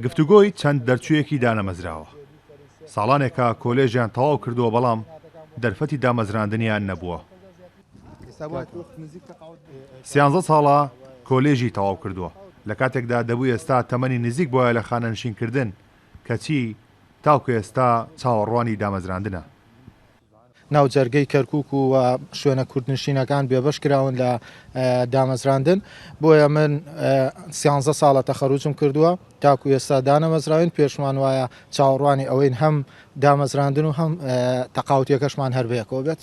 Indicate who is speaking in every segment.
Speaker 1: گفتوگۆی چەند دەرچوویەکی دانەمەزراوە. ساڵانێکە کۆلێژیان تەواو کردووە بەڵام دەرفەتی دامەزراندنیان نەبووە. 13 ساڵە کۆلێژی تەواو کردووە. لە کاتێکدا دەبوو ئێستا تەمەنی نزیک بۆیە لە خانەنشینکردن کەچی تاوکو ئێستا چاوەڕوانی دامەزراندنە.
Speaker 2: ناو جەرگەی کەرکووک و شوێنە کوردنشینەکان بێبەش کراون لە دامەزراندن بۆیە من 13 ساڵە تەخەروجم کردووە تاکو ئێستا دانەمەزراوین پێشمان وایە چاوەڕوانی ئەوەین هەم دامەزراندن و هەم تەقاوتیەکەشمان هەربەیەکەوە بێت.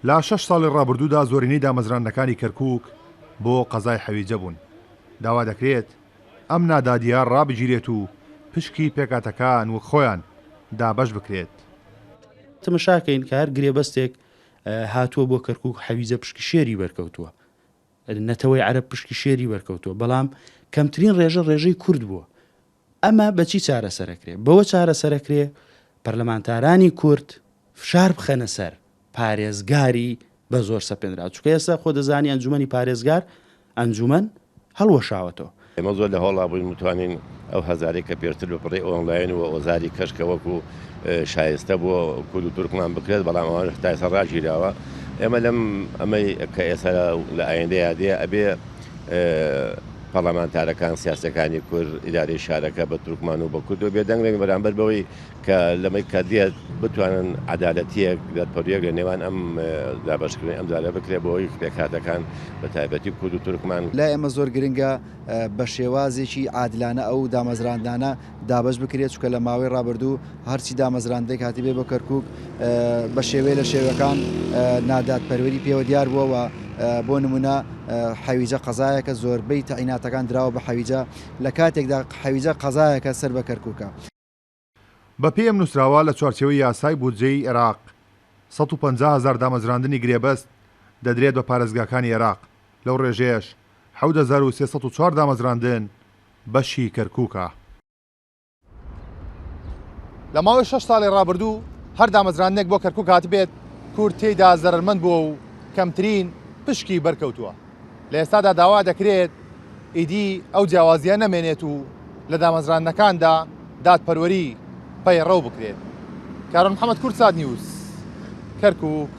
Speaker 1: لە 6 ساڵی ڕابردوودا زۆرینەی دامەزراندنەکانی کەرکووک بۆ قەزای حەویجە بوون. داوا دەکرێت ئەم نادادیار ڕابگیرێت و پشکی پێکاتەکان وەک خۆیان دابەش بکرێت.
Speaker 3: تەمەشاکەین کە هەر گرێبەستێک هاتووە بۆ کەرکووک حەویجە پشکی شێری وەرکەوتووە، نەتەوەی عەرەب پشکی شێری وەرکەوتووە، بەڵام کەمترین ڕێژە ڕێژەی کورد بووە. ئەمە بەچی چارەسەرەکرێ؟ بەوە چارەسەرەکرێ پەرلەمانتارانی کورد فشار بخەنە سەر پارێزگاری بە زۆر سەپێنرا، چونکە ئێستا خۆ دەزانی ئەنجومەنی پارێزگار ئەنجومەن هەڵوەشاوەتەوە.
Speaker 4: ئێمە زۆر لە هەوڵا بووین متوانین ئەو هەزارێک کە پێشتر بە پڕی ئۆنلاین و ئۆزاری کەشکە وەکو شایستە بۆ کورد و تورکمان بکرێت، بەڵام ئەوان تا ئێستا ڕاگیراوە. ئێمە لەم ئەمەی کە ئێستا لە ئایندەیە دێ ئەبێ پەرلەمانتارەکان سیاسەکانی کورد ئیدارەی شارەکە بە تورکمان و بە کورد و بێدەنگێک بەرامبەر بەوەی کە لەمەی کە دێت بتوانن عەدالەتیەک دەرپەرویەک لە نێوان ئەم دابەشکردنی ئەم دارە بکرێت بۆەوەی پێکهاتەکان بە تایبەتی کورد و تورکمان
Speaker 5: لا ئێمە زۆر گرنگە بە شێوازێکی عادلانە ئەو دامەزراندانە دابش بکرێت، چکە لە ماوەی ڕابردوو هەرچی دامەزراندەی هاتی بێ بۆ کەرکووک بە شێوەیە لە شێوەکان نادادپەروەری پێوە دیار بووەوە. بۆ نمونە حەویجە قەزایەکە زۆربەی تەعیناتەکان دراوە بە حەویجە لە کاتێکدا حەویجە قەزایەکە سەر بە کەرکووکە.
Speaker 1: بە پێم نووسراوە لە چوارچێوەی یاسای بودجەی عێراق 150,000 دامەزراندنی گرێبەست دەدرێت بە پارێزگاکانی عێراق. لەو ڕێژەیەش 7304 دامەزراندن بەشی کەرکووکە. لە ماوەی 6 ساڵی ڕابردوو هەر دامەزراندنێک بۆ کەرکووک هاتبێت کورد تێیدا زەرمەند بووە و کەمترین پشکی بەرکەوتووە. لە ئێستادا داوا دەکرێت ئیدی ئەو جیاوازیە نەمێنێت و لە دامەزراندنەکاندا دادپەروەری پەیڕەو بکرێت. کارۆن محەممەد کورد ساد نیوز، کەرکووک.